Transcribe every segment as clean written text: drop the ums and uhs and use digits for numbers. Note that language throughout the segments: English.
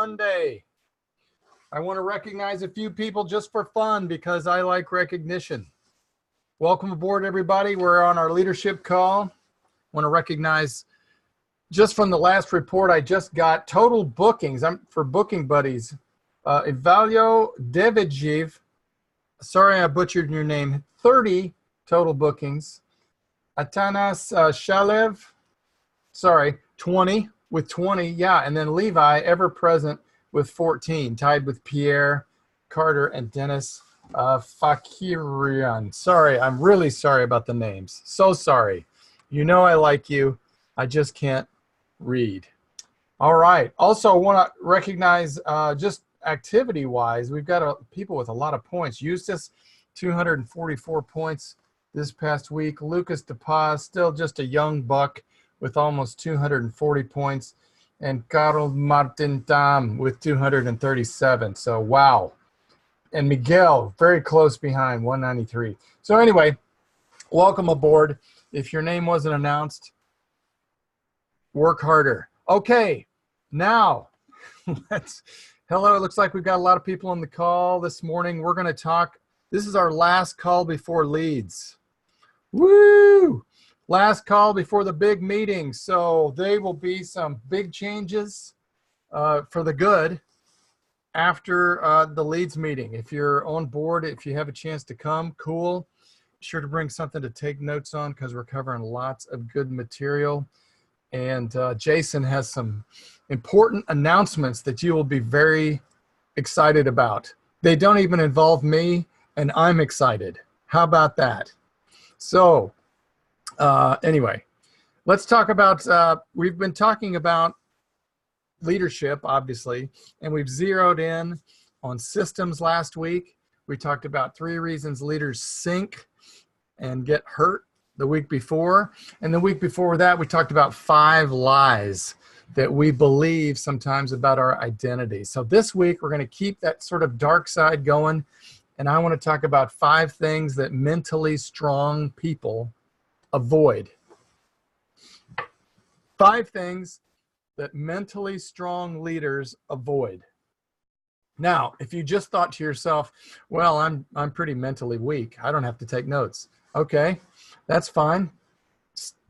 Monday. I want to recognize a few people just for fun because I like recognition. Welcome aboard, everybody. We're on our leadership call. I want to recognize, just from the last report I just got, total bookings. I'm for Booking Buddies. Ivalio Devijiv, sorry I butchered your name, 30 total bookings. Atanas Shalev, sorry, 20 with 20, yeah. And then Levi, ever present, with 14, tied with Pierre, Carter, and Dennis Fakirian. Sorry, I'm really sorry about the names. So sorry. You know I like you. I just can't read. All right. Also, I want to recognize just activity-wise, we've got people with a lot of points. Eustace, 244 points this past week. Lucas DePaz, still just a young buck with almost 240 points. And Carl Martin Tam with 237. So, wow. And Miguel, very close behind, 193. So anyway, welcome aboard. If your name wasn't announced, work harder. Okay, now, hello, it looks like we've got a lot of people on the call this morning. We're going to talk, this is our last call before Leeds. Woo! Last call before the big meeting. So there will be some big changes for the good after the Leeds meeting. If you're on board, if you have a chance to come, cool. Be sure to bring something to take notes on because we're covering lots of good material. And Jason has some important announcements that you will be very excited about. They don't even involve me, and I'm excited. How about that? So anyway, let's talk about, we've been talking about leadership, obviously, and we've zeroed in on systems last week. We talked about 3 reasons leaders sink and get hurt the week before. And the week before that, we talked about 5 lies that we believe sometimes about our identity. So this week, we're going to keep that sort of dark side going. And I want to talk about 5 things that mentally strong people avoid. 5 things that mentally strong leaders avoid. Now, if you just thought to yourself, well, I'm pretty mentally weak, I don't have to take notes. Okay, that's fine.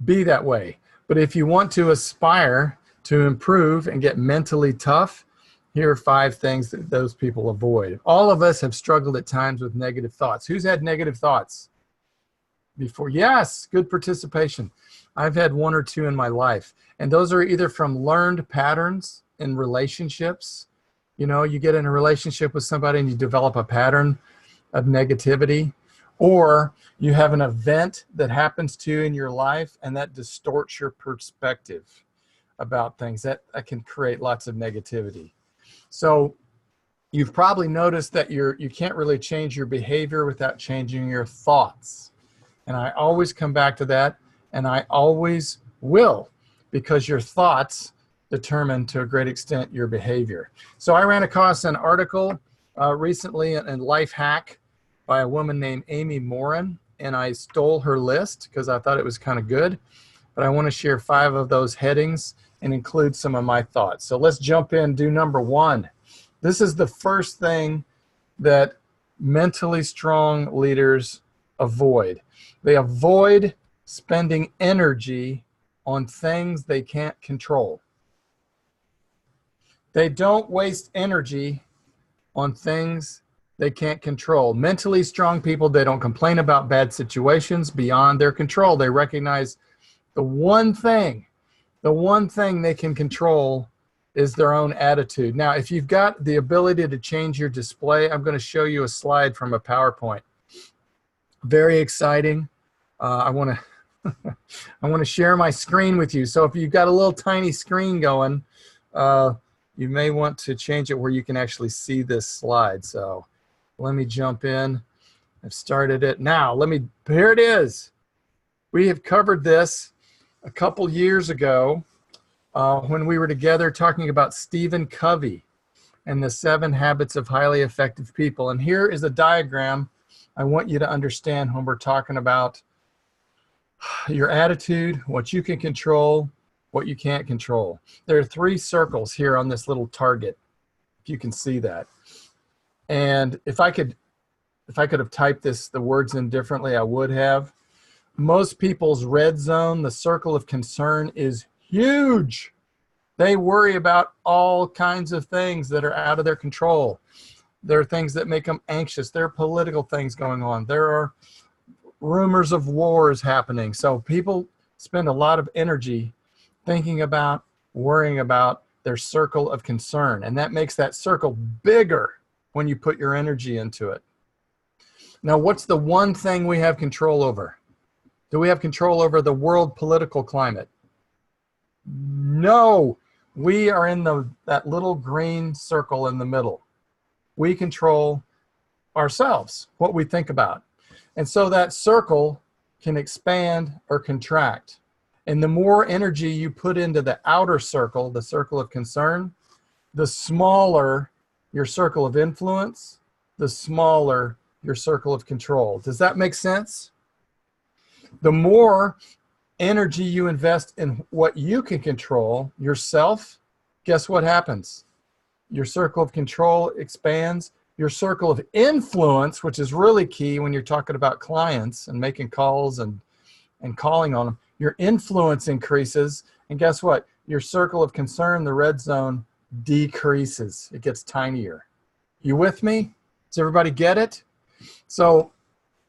Be that way. But if you want to aspire to improve and get mentally tough, here are 5 things that those people avoid. All of us have struggled at times with negative thoughts. Who's had negative thoughts before? Yes, good participation. I've had 1 or 2 in my life. And those are either from learned patterns in relationships. You know, you get in a relationship with somebody and you develop a pattern of negativity, or you have an event that happens to you in your life and that distorts your perspective about things. That can create lots of negativity. So you've probably noticed that you can't really change your behavior without changing your thoughts. And I always come back to that, and I always will, because your thoughts determine to a great extent your behavior. So I ran across an article recently in Life Hack by a woman named Amy Morin, and I stole her list because I thought it was kind of good. But I want to share 5 of those headings and include some of my thoughts. So let's jump in, do number 1. This is the first thing that mentally strong leaders avoid. They avoid spending energy on things they can't control. They don't waste energy on things they can't control. Mentally strong people, they don't complain about bad situations beyond their control. They recognize the one thing they can control is their own attitude. Now, if you've got the ability to change your display, I'm going to show you a slide from a PowerPoint. Very exciting. I want to share my screen with you. So if you've got a little tiny screen going, you may want to change it where you can actually see this slide. So let me jump in. I've started it. Now, here it is. We have covered this a couple years ago when we were together talking about Stephen Covey and the 7 habits of highly effective people. And here is a diagram I want you to understand when we're talking about your attitude, what you can control, what you can't control. There are 3 circles here on this little target. if you can see that. And if I could have typed the words in differently, I would have. Most people's red zone, the circle of concern, is huge. They worry about all kinds of things that are out of their control. There are things that make them anxious. There are political things going on. There are rumors of wars happening. So people spend a lot of energy thinking about, worrying about their circle of concern. And that makes that circle bigger when you put your energy into it. Now, what's the one thing we have control over? Do we have control over the world political climate? No. We are in that little green circle in the middle. We control ourselves, what we think about. And so that circle can expand or contract. And the more energy you put into the outer circle, the circle of concern, the smaller your circle of influence, the smaller your circle of control. Does that make sense? The more energy you invest in what you can control, yourself, guess what happens? Your circle of control expands. Your circle of influence, which is really key when you're talking about clients and making calls and calling on them, your influence increases. And guess what? Your circle of concern, the red zone, decreases. It gets tinier. You with me? Does everybody get it? So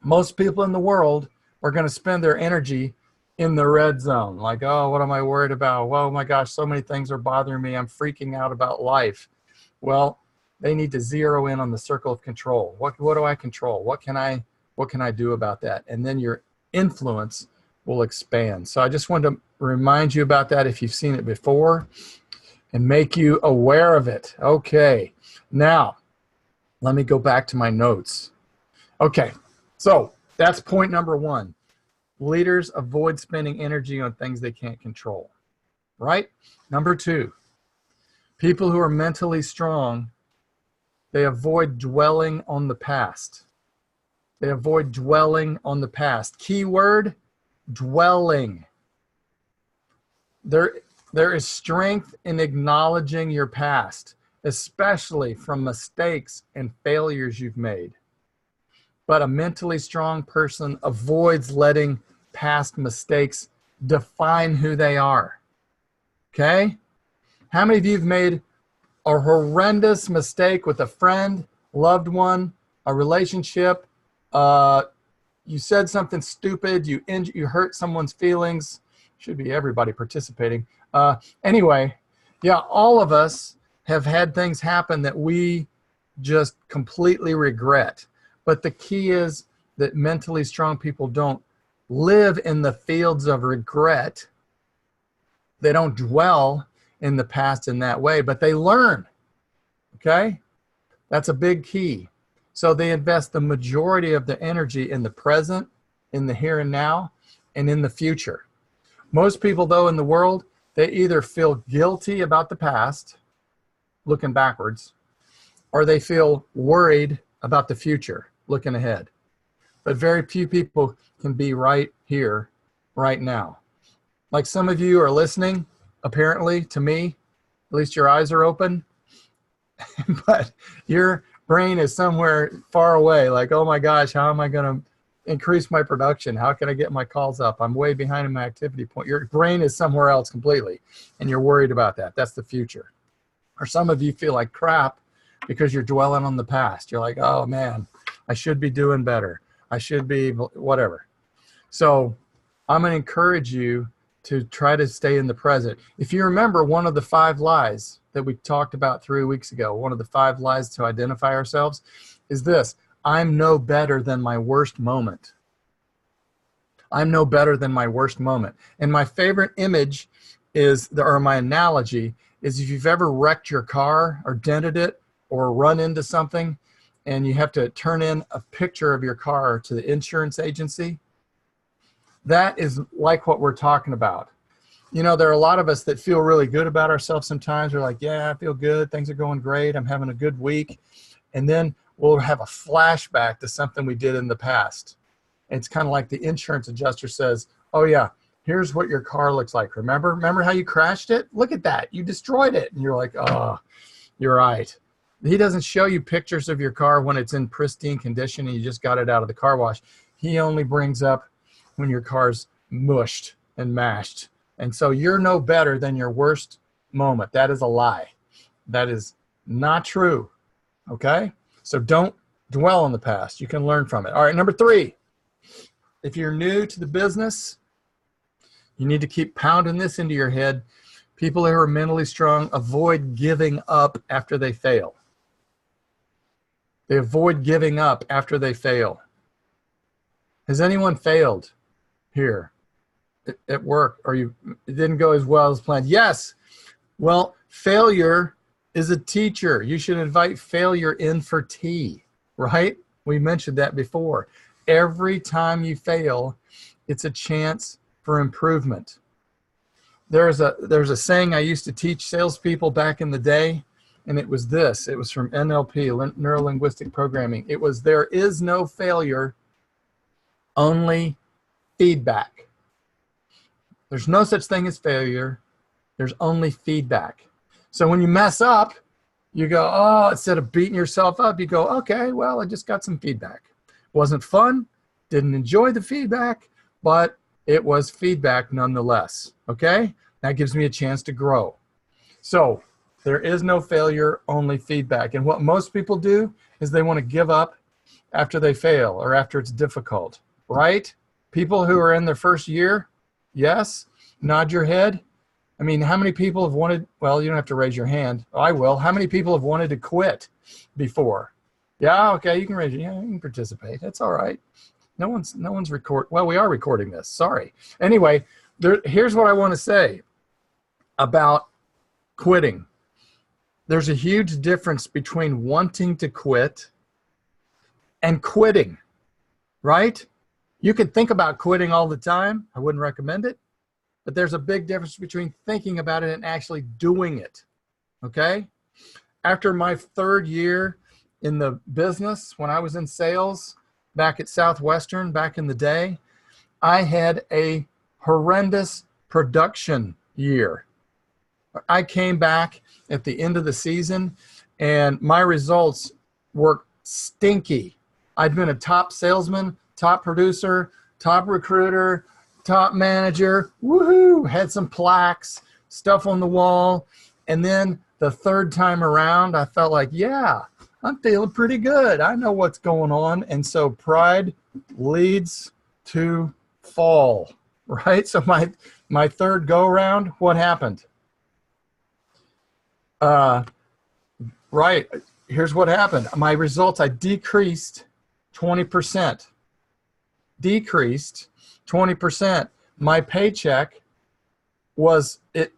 most people in the world are going to spend their energy in the red zone. Like, oh, what am I worried about? Oh my gosh, so many things are bothering me. I'm freaking out about life. Well, they need to zero in on the circle of control. What do I control? What can I do about that? And then your influence will expand. So I just wanted to remind you about that if you've seen it before and make you aware of it. Okay, now let me go back to my notes. Okay, so that's point number one. Leaders avoid spending energy on things they can't control, right? Number two, people who are mentally strong, they avoid dwelling on the past. They avoid dwelling on the past. Key word, dwelling. There is strength in acknowledging your past, especially from mistakes and failures you've made. But a mentally strong person avoids letting past mistakes define who they are. Okay? How many of you have made a horrendous mistake with a friend, loved one, a relationship? You said something stupid, you hurt someone's feelings. Should be everybody participating. Anyway, yeah, all of us have had things happen that we just completely regret. But the key is that mentally strong people don't live in the fields of regret. They don't dwell in the past in that way, but they learn, okay? That's a big key. So they invest the majority of their energy in the present, in the here and now, and in the future. Most people, though, in the world, they either feel guilty about the past, looking backwards, or they feel worried about the future, looking ahead. But very few people can be right here, right now. Like some of you are listening, apparently, to me, at least your eyes are open, but your brain is somewhere far away, like, oh my gosh, how am I going to increase my production? How can I get my calls up? I'm way behind in my activity point. Your brain is somewhere else completely, and you're worried about that. That's the future. Or some of you feel like crap because you're dwelling on the past. You're like, oh man, I should be doing better. I should be whatever. So I'm going to encourage you to try to stay in the present. If you remember one of the 5 lies that we talked about 3 weeks ago, one of the 5 lies to identify ourselves is this: I'm no better than my worst moment. I'm no better than my worst moment. And my favorite image is, or my analogy is, if you've ever wrecked your car or dented it or run into something and you have to turn in a picture of your car to the insurance agency, that is like what we're talking about. You know, there are a lot of us that feel really good about ourselves sometimes. We're like, yeah, I feel good. Things are going great. I'm having a good week. And then we'll have a flashback to something we did in the past. It's kind of like the insurance adjuster says, oh yeah, here's what your car looks like. Remember how you crashed it? Look at that. You destroyed it. And you're like, oh, you're right. He doesn't show you pictures of your car when it's in pristine condition and you just got it out of the car wash. He only brings up when your car's mushed and mashed. And so you're no better than your worst moment. That is a lie. That is not true. Okay? So don't dwell on the past. You can learn from it. All right, number 3. If you're new to the business, you need to keep pounding this into your head. People who are mentally strong avoid giving up after they fail. They avoid giving up after they fail. Has anyone failed here at work, or it didn't go as well as planned? Yes. Well, failure is a teacher. You should invite failure in for tea, right? We mentioned that before. Every time you fail, it's a chance for improvement. There's a saying I used to teach salespeople back in the day, and it was this. It was from NLP, Neuro-Linguistic Programming. It was, there is no failure, only feedback. There's no such thing as failure. There's only feedback. So when you mess up, you go, oh, instead of beating yourself up, you go, okay, well, I just got some feedback. Wasn't fun, didn't enjoy the feedback, but it was feedback nonetheless, okay? That gives me a chance to grow. So there is no failure, only feedback. And what most people do is they want to give up after they fail or after it's difficult, right? People who are in their first year, yes, nod your head. I mean, how many people have wanted, well, you don't have to raise your hand. I will. How many people have wanted to quit before? Yeah, okay, you can raise your hand. You can participate. That's all right. No one's record. Well, we are recording this. Sorry. Anyway, here's what I want to say about quitting. There's a huge difference between wanting to quit and quitting, right? You can think about quitting all the time. I wouldn't recommend it. But there's a big difference between thinking about it and actually doing it, okay? After my 3rd year in the business, when I was in sales back at Southwestern back in the day, I had a horrendous production year. I came back at the end of the season and my results were stinky. I'd been a top salesman, top producer, top recruiter, top manager, woohoo, had some plaques, stuff on the wall. And then the 3rd time around, I felt like, yeah, I'm feeling pretty good. I know what's going on. And so pride leads to fall, right? So my 3rd go around, what happened? Right, here's what happened. My results, I decreased 20%. Decreased 20%. My paycheck it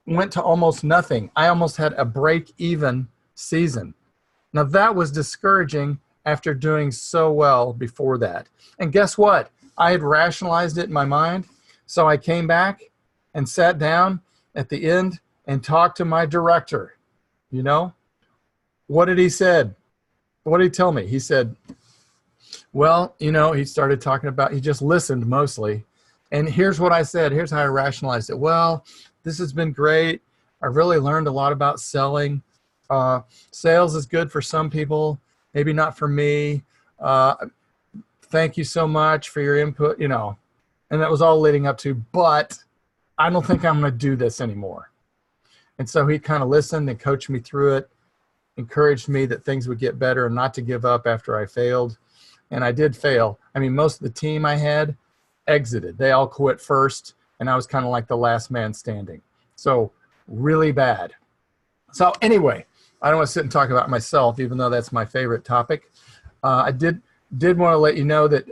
went to almost nothing. I almost had a break-even season. Now that was discouraging after doing so well before that. And guess what? I had rationalized it in my mind. So I came back and sat down at the end and talked to my director. You know, what did he said? What did he tell me? He said, well, you know, he started talking about, he just listened mostly. And here's what I said. Here's how I rationalized it. Well, this has been great. I really learned a lot about selling. Sales is good for some people, maybe not for me. Thank you so much for your input, you know. And that was all leading up to, but I don't think I'm going to do this anymore. And so he kind of listened and coached me through it, encouraged me that things would get better and not to give up after I failed. And I did fail. I mean, most of the team I had exited. They all quit first, and I was kind of like the last man standing. So really bad. So anyway, I don't want to sit and talk about myself, even though that's my favorite topic. I did want to let you know that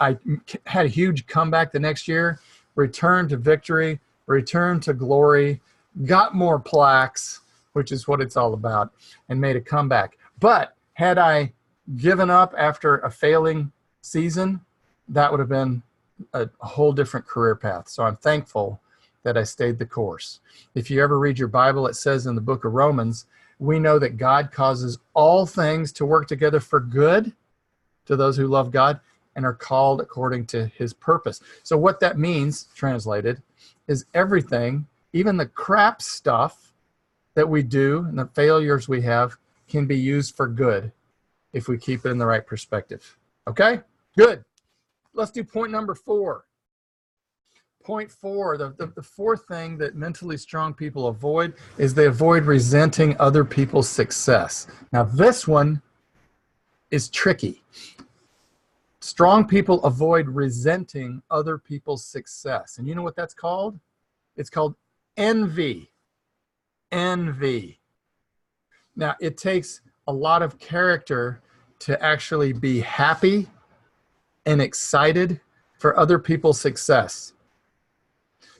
I had a huge comeback the next year, returned to victory, returned to glory, got more plaques, which is what it's all about, and made a comeback. But had I given up after a failing season, that would have been a whole different career path. So I'm thankful that I stayed the course. If you ever read your Bible, it says in the book of Romans, we know that God causes all things to work together for good to those who love God and are called according to his purpose. So what that means, translated, is everything, even the crap stuff that we do and the failures we have, can be used for good if we keep it in the right perspective. Okay, good. Let's do point number 4. Point 4, the fourth thing that mentally strong people avoid is they avoid resenting other people's success. Now this one is tricky. Strong people avoid resenting other people's success. And you know what that's called? It's called envy. Envy. Now it takes a lot of character to actually be happy and excited for other people's success.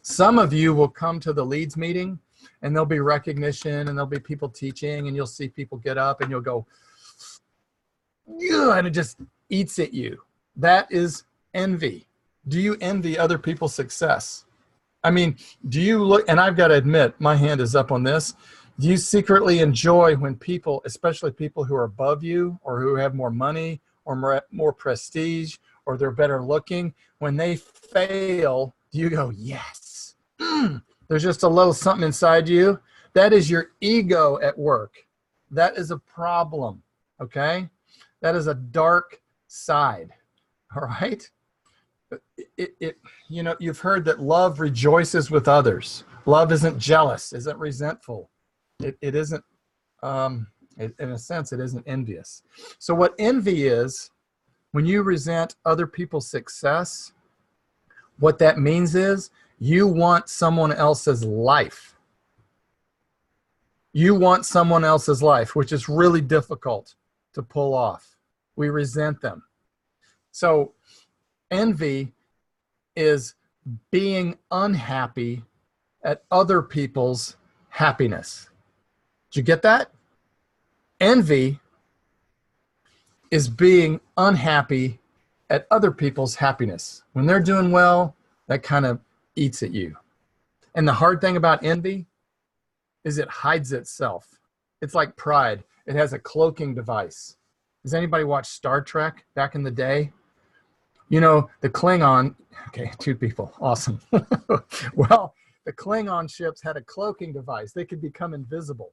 Some of you will come to the Leeds meeting and there'll be recognition and there'll be people teaching and you'll see people get up and you'll go, yeah, and it just eats at you. That is envy. Do you envy other people's success? I mean, do you look, and I've got to admit, my hand is up on this. Do you secretly enjoy when people, especially people who are above you or who have more money or more prestige or they're better looking, when they fail, do you go, yes? There's just a little something inside you. That is your ego at work. That is a problem, okay? That is a dark side, all right? You know, you've heard that love rejoices with others. Love isn't jealous, isn't resentful. It isn't, in a sense, it isn't envious. So what envy is, when you resent other people's success, what that means is you want someone else's life. You want someone else's life, which is really difficult to pull off. We resent them. So envy is being unhappy at other people's happiness. Did you get that? Envy is being unhappy at other people's happiness. When they're doing well, that kind of eats at you. And the hard thing about envy is it hides itself. It's like pride. It has a cloaking device. Does anybody watch Star Trek back in the day? You know, the Klingon, okay, 2 people, awesome. Well, the Klingon ships had a cloaking device. They could become invisible.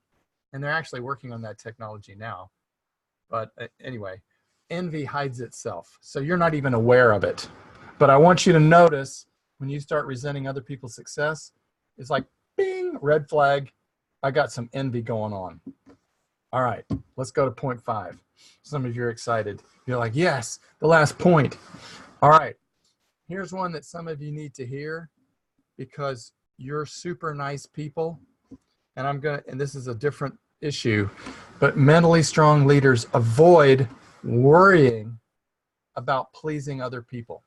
And they're actually working on that technology now. But anyway, envy hides itself. So you're not even aware of it. But I want you to notice when you start resenting other people's success, it's like, bing, red flag. I got some envy going on. All right, let's go to point 5. Some of you are excited. You're like, yes, the last point. All right, here's one that some of you need to hear because you're super nice people. And and this is a different issue, but mentally strong leaders avoid worrying about pleasing other people.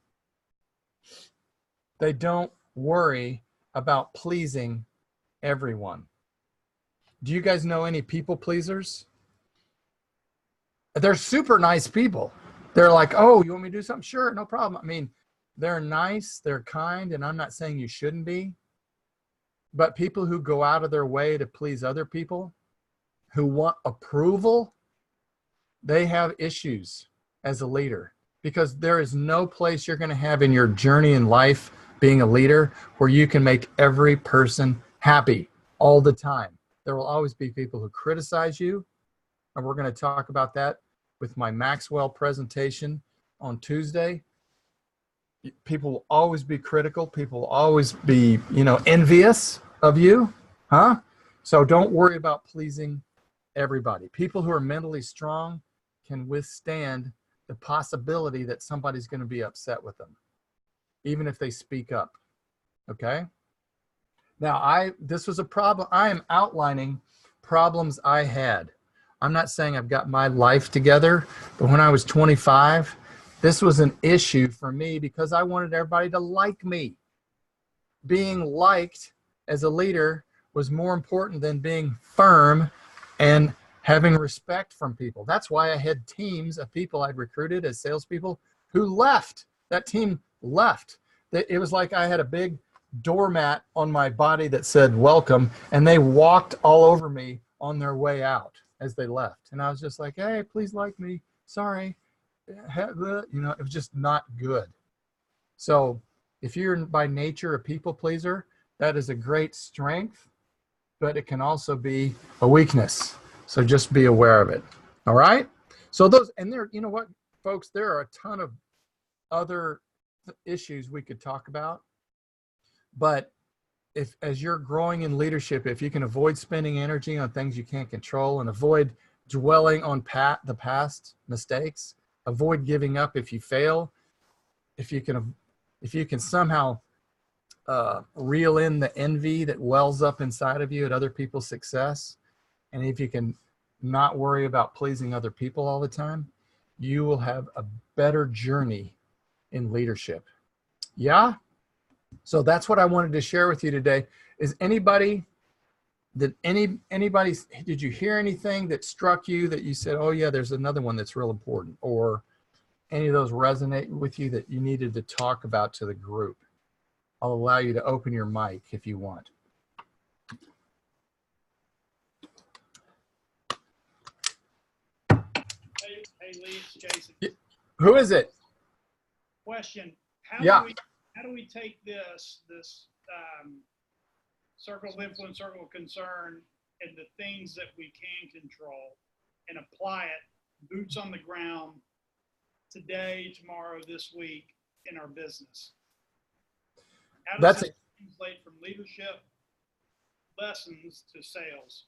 They don't worry about pleasing everyone. Do you guys know any people pleasers? They're super nice people. They're like, oh, you want me to do something? Sure, no problem. I mean, they're nice, they're kind, and I'm not saying you shouldn't be. But people who go out of their way to please other people, who want approval, they have issues as a leader because there is no place you're going to have in your journey in life being a leader where you can make every person happy all the time. There will always be people who criticize you, and we're going to talk about that with my Maxwell presentation on Tuesday. People will always be critical. People will always be, you know, envious of you, huh? So don't worry about pleasing everybody. People who are mentally strong can withstand the possibility that somebody's going to be upset with them, even if they speak up, okay? Now, this was a problem. I am outlining problems I had. I'm not saying I've got my life together, but when I was 25, this was an issue for me because I wanted everybody to like me. Being liked as a leader was more important than being firm and having respect from people. That's why I had teams of people I'd recruited as salespeople who left. That team left. It was like I had a big doormat on my body that said welcome, and they walked all over me on their way out as they left. And I was just like, hey, please like me. Sorry. You know, it was just not good. So if you're by nature a people pleaser, that is a great strength, but it can also be a weakness. So just be aware of it. All right. So those, and there, you know what, folks, there are a ton of other issues we could talk about, but if, as you're growing in leadership, if you can avoid spending energy on things you can't control and avoid dwelling on the past mistakes, avoid giving up if you fail, if you can somehow reel in the envy that wells up inside of you at other people's success, and if you can not worry about pleasing other people all the time, you will have a better journey in leadership. Yeah. So that's what I wanted to share with you today. Is anybody, did you hear anything that struck you that you said, oh yeah, there's another one that's real important, or any of those resonate with you that you needed to talk about to the group? I'll allow you to open your mic if you want. Hey Lee, it's Jason. Who is it? Question: How do we take this circle of influence, circle of concern, and the things that we can control, and apply it, boots on the ground, today, tomorrow, this week, in our business? How does this translate from leadership lessons to sales?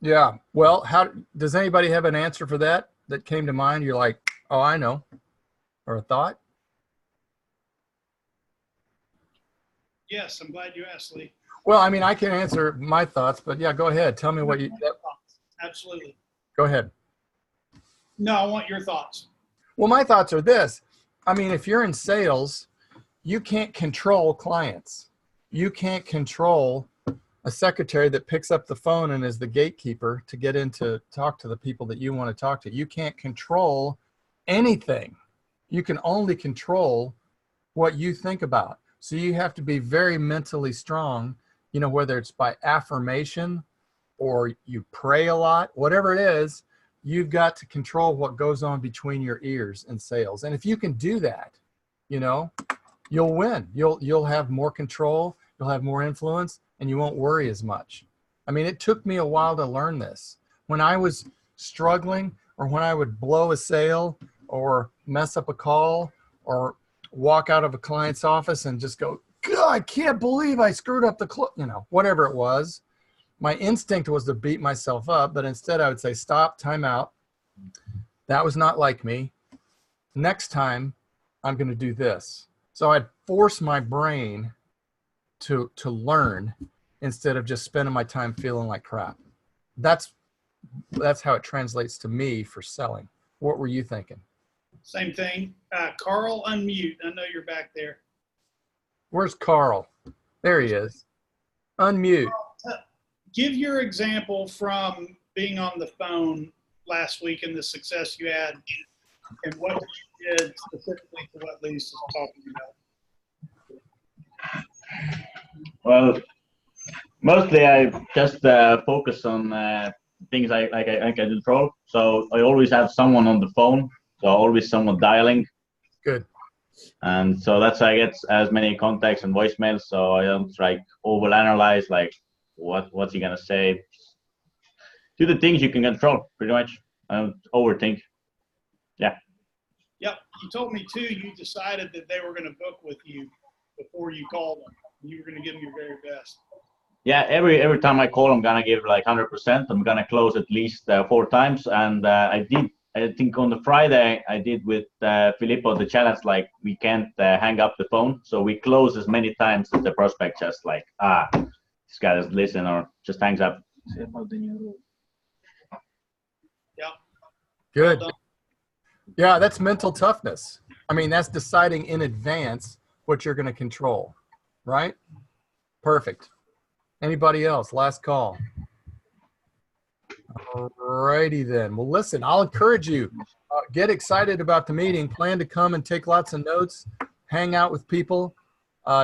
Yeah. Well, how does anybody have an answer for that came to mind? You're like, oh, I know, or a thought? Yes, I'm glad you asked, Lee. Well, I mean, I can answer my thoughts, but yeah, go ahead. Tell me what you. Absolutely. Go ahead. No, I want your thoughts. Well, my thoughts are this. I mean, if you're in sales, you can't control clients. You can't control a secretary that picks up the phone and is the gatekeeper to get in to talk to the people that you want to talk to. You can't control anything. You can only control what you think about. So you have to be very mentally strong, you know, whether it's by affirmation or you pray a lot, whatever it is, you've got to control what goes on between your ears in sales. And if you can do that, you know, you'll win. You'll have more control, you'll have more influence, and you won't worry as much. I mean, it took me a while to learn this. When I was struggling, or when I would blow a sale or mess up a call or walk out of a client's office and just go, God, I can't believe I screwed up the you know, whatever it was. My instinct was to beat myself up, but instead I would say, stop, time out. That was not like me. Next time I'm going to do this. So I'd force my brain to learn instead of just spending my time feeling like crap. That's how it translates to me for selling. What were you thinking? Same thing. Carl, unmute. I know you're back there. Where's Carl? There he is. Unmute. Give your example from being on the phone last week and the success you had, and what you did specifically to what Lisa's talking about. Well, mostly I just focus on things I can control. So I always have someone on the phone. So always someone dialing. Good. And so that's how I get as many contacts and voicemails. So I don't like overanalyze like what's he gonna say. Do the things you can control, pretty much. I don't overthink. Yeah. Yep. You told me too. You decided that they were going to book with you before you called them. You were going to give them your very best. Yeah. Every time I call, I'm gonna give like 100%. I'm gonna close at least 4 times, and I think on the Friday I did with Filippo the challenge, like we can't hang up the phone. So we close as many times as the prospect just like, this guy doesn't listen or just hangs up. Yeah. Good. Yeah, that's mental toughness. I mean, that's deciding in advance what you're going to control, right? Perfect. Anybody else? Last call. All righty then. Well, listen, I'll encourage you. Get excited about the meeting. Plan to come and take lots of notes. Hang out with people.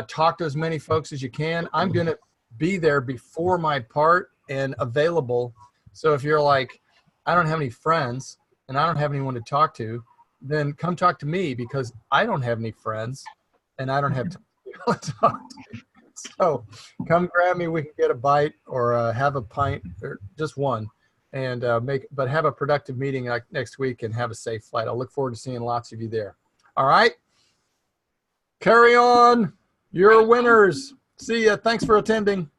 Talk to as many folks as you can. I'm going to be there before my part and available. So if you're like, I don't have any friends and I don't have anyone to talk to, then come talk to me, because I don't have any friends and I don't have people to talk to. So come grab me. We can get a bite or have a pint, or just one. and but have a productive meeting next week and have a safe flight. I look forward to seeing lots of you there. All right. Carry on. You're winners. See ya. Thanks for attending.